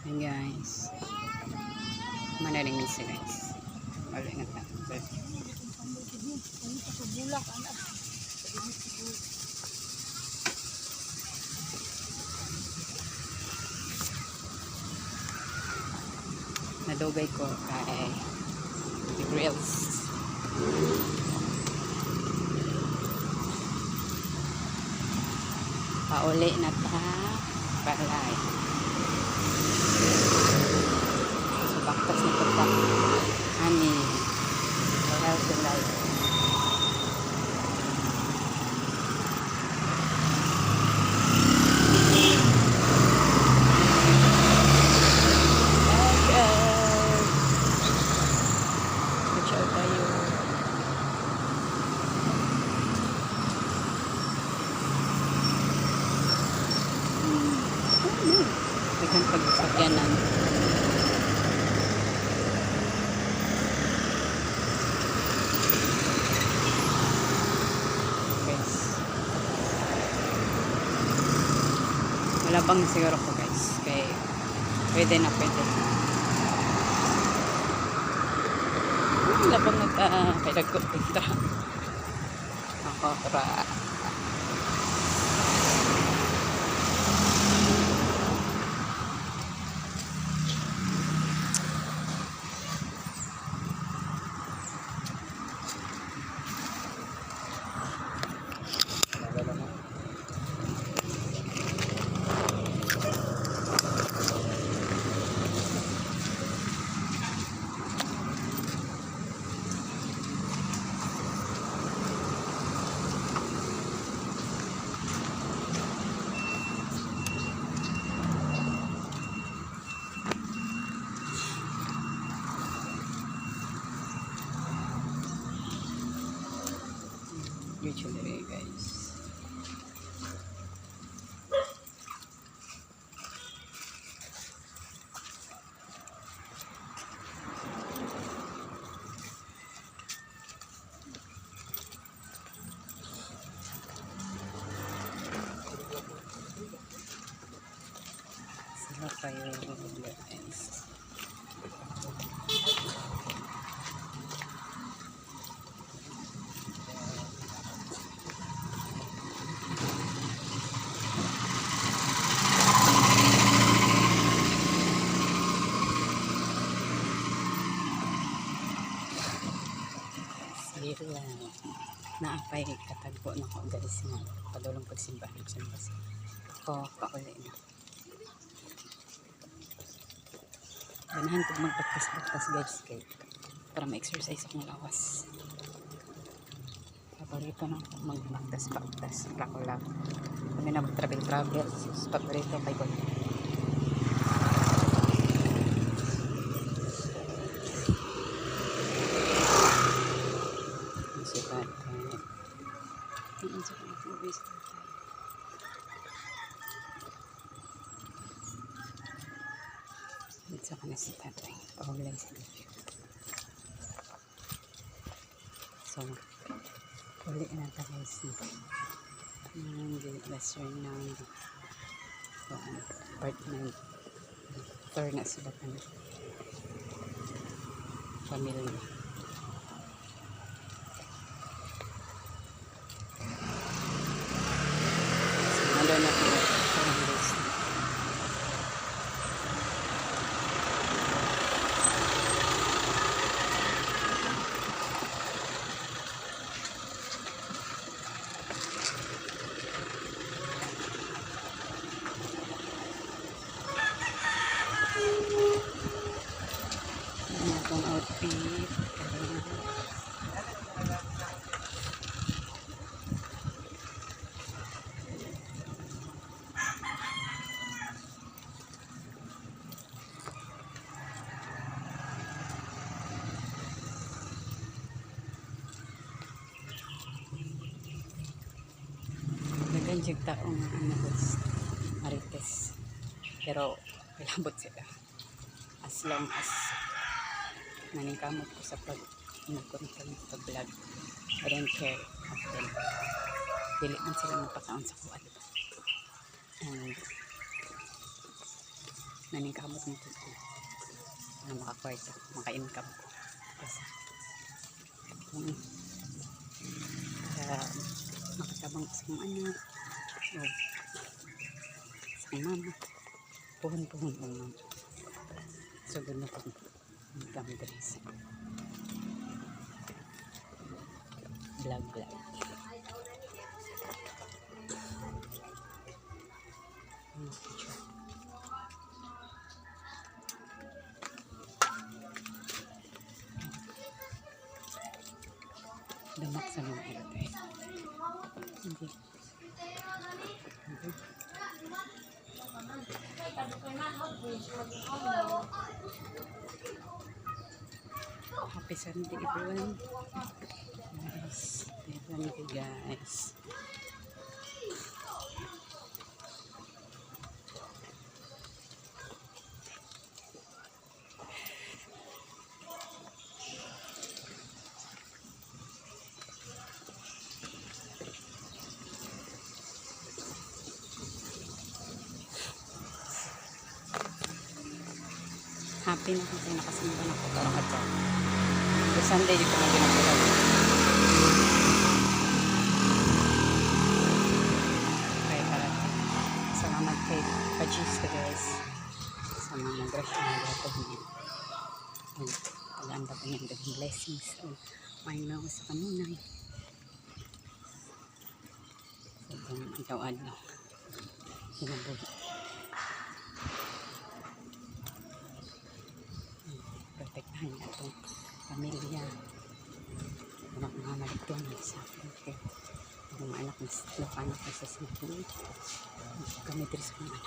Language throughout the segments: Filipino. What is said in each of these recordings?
Ayan guys. Manaling minsan guys. Malingat na. Nadugay ko kay grills. Pauli na ta palay. So baktas na ito pa. Ani. Healthy life. Dengan pagsakyanan. Guys. Malabang siguro ko guys. Kaya pwede na pwede. Malabang kaya nagkumpitra. Ako para usually guys. Sila kayo guys. Sila naapay katagpo na ko guys nga padulong pagsimba ako pauli na ganahan ko magpagpas guys kay para ma-exercise akong lawas. Paborito na ako magpagpas para ko lang kami na mag-travel paborito kay ko dito ka na si tatay pahulay sa video. So uli na ta guys yung lesser ng apartment tour na sila ng family. So na po itong outfit. Naganjig taong marites pero kilabot sila as long as naningkamot ko sa pag-content pag-vlog. I don't care of them. Dili man sila magpakaon sa kuwan. And naningkamot nito na makakwarta, maka-income ko. Kasi para makatabang sa mga anak o sa mama, puhon-puhon o mama. So doon na pag income dress. Vlog. Damak sa mga ito eh. Hindi. Happy Sunday everyone. Guys, Sunday guys. Happy na kasi nakasimba na ko karong adlaw. The Sunday dito na ginagawa. Okay, salamat kay Pajis guys. Sa mga grasya na dapat niya. Pag-anda po niya ng blessings. May mga sa kanunay. So, kung ikaw-adlaw. Hinabuhi. Protektahan niya itong pamilya. Anak mga maligtuan sa akin. Mga anak na anak na sa sinapin. Kami diri sa mga anak.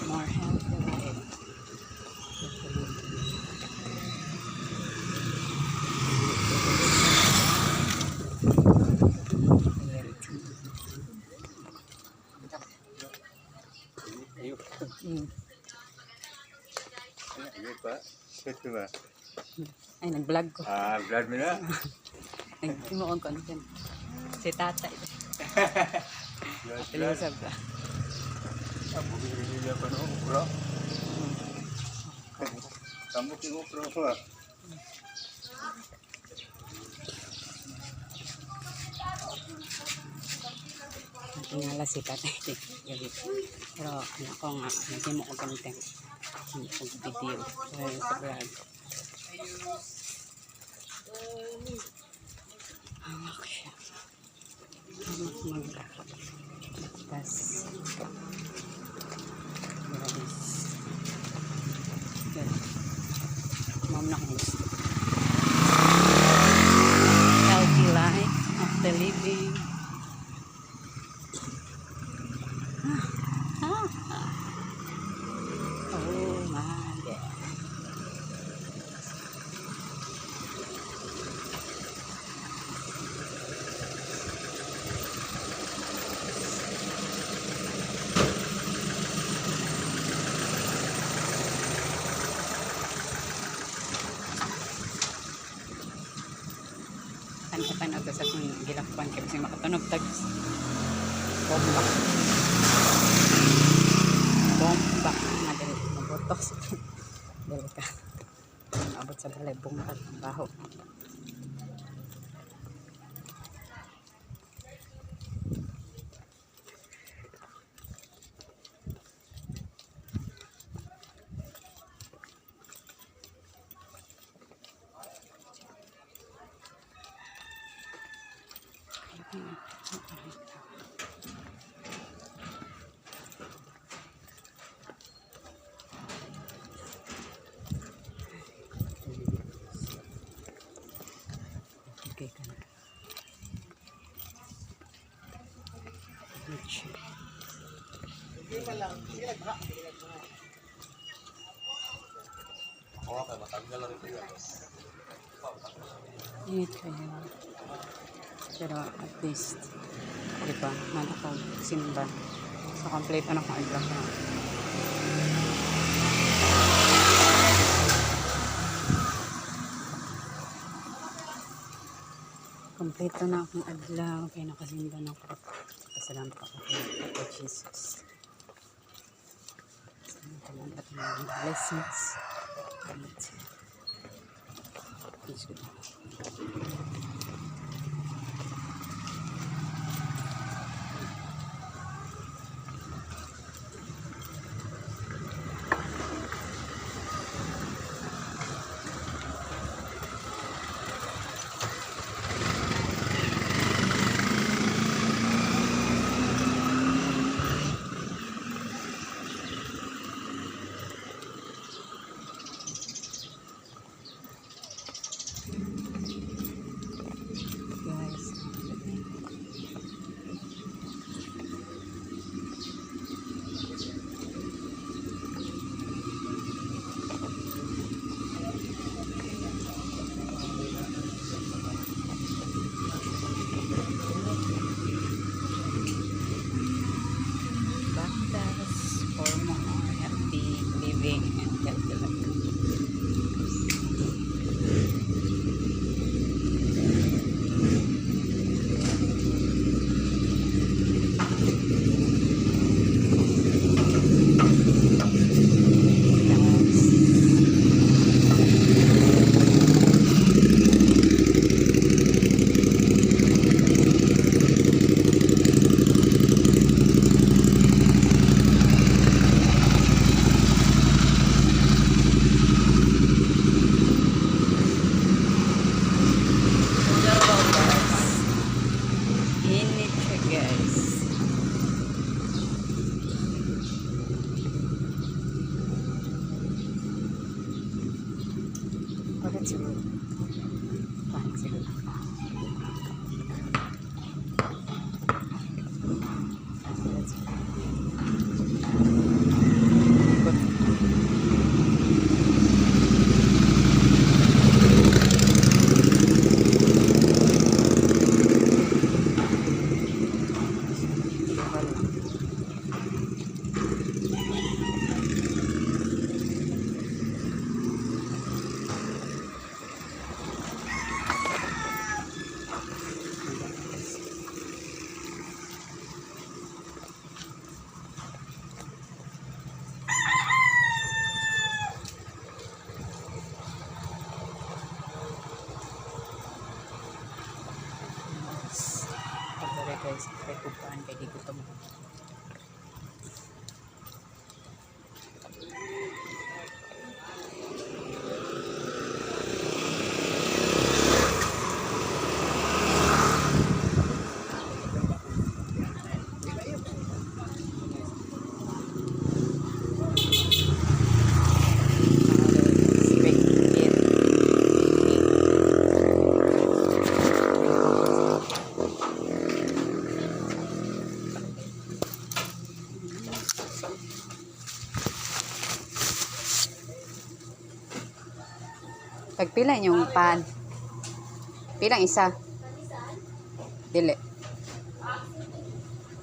More healthy life. Ay, nag-vlog ko. Vlog mo na? Nag-timoon content. Si tatay. Pilusab ka. Bumili niya pa noong bro. Kamu kiko bro ba? Tingala si tatay. Pero ako nga, nagtimo ko content. Video. Sa vlog. Hamak siya. Hamak mag-vlog. Tapos, mom na kong gusto. Healthy life after living. Oh my God. Ano to sa kung gilakpan kaya kasi makatunog tagos. Bomba. Madali. Mabotos. Dali ka. Abot sa balay. Bungkal. Baho. Okay ka na. Eat kayo. Pero at least, di ba, manakaw, simba. So, complete na akong adlaw na. Ito na akong adlaw kay nakasimba na ako. Pasalamat ako kay Papa Jesus. Salamat at mga blessings. Salamat. Please go. Guys, Bactas for more happy living and healthy life. Init siya, guys. Bakit siguro? Bakit siguro? Pagkari guys, kay kupaan kay di gutom. Pagpila yung pan. Pilang isa? Dili.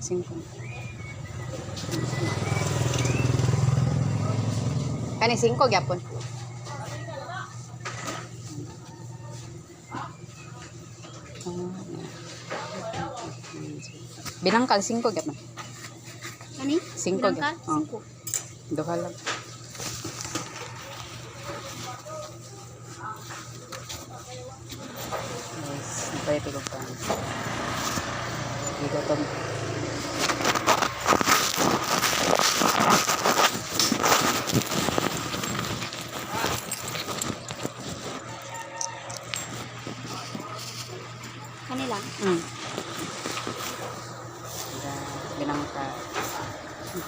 5. Kani 5 gyapon. Binangkal 5 gyapon. Ani? 5 gyapon. Oh. Duha lang. Yes, napay tulog pa. Gutom. Kanila? Binangka. So,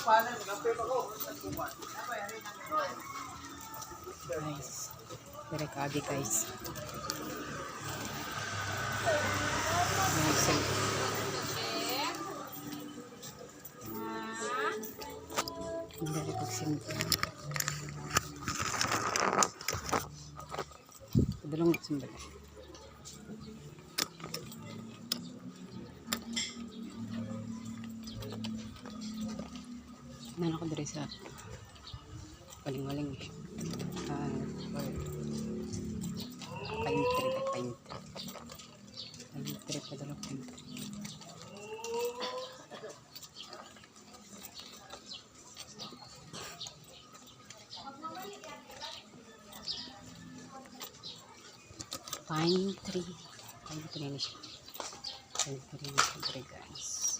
Guys, direk agi guys. Guys, dari pagsimple. Padulong magsimple. Nan ako dari sa waling-waling eh. Pine tree. Pine tree padulong pine tree. Pine tree na siya. Pine tree guys.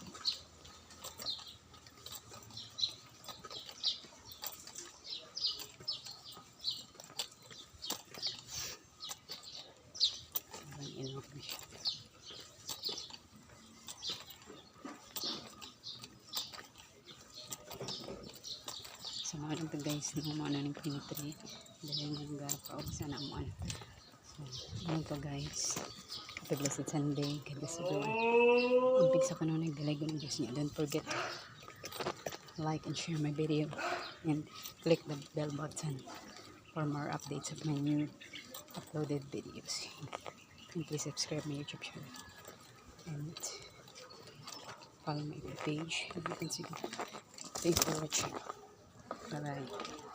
Ang ilok na siya. Sa mga lang ito guys, naman ng pine tree. Dahil nga garap pa ako sana mo. Ano to guys, happy blessed Sunday, God bless you. Umpig sa kanon nagdalay ko ng Diyos niya. Don't forget to like and share my video and click the bell button for more updates of my new uploaded videos. And please subscribe my YouTube channel and follow my page as you can see. Thanks for watching. Bye bye.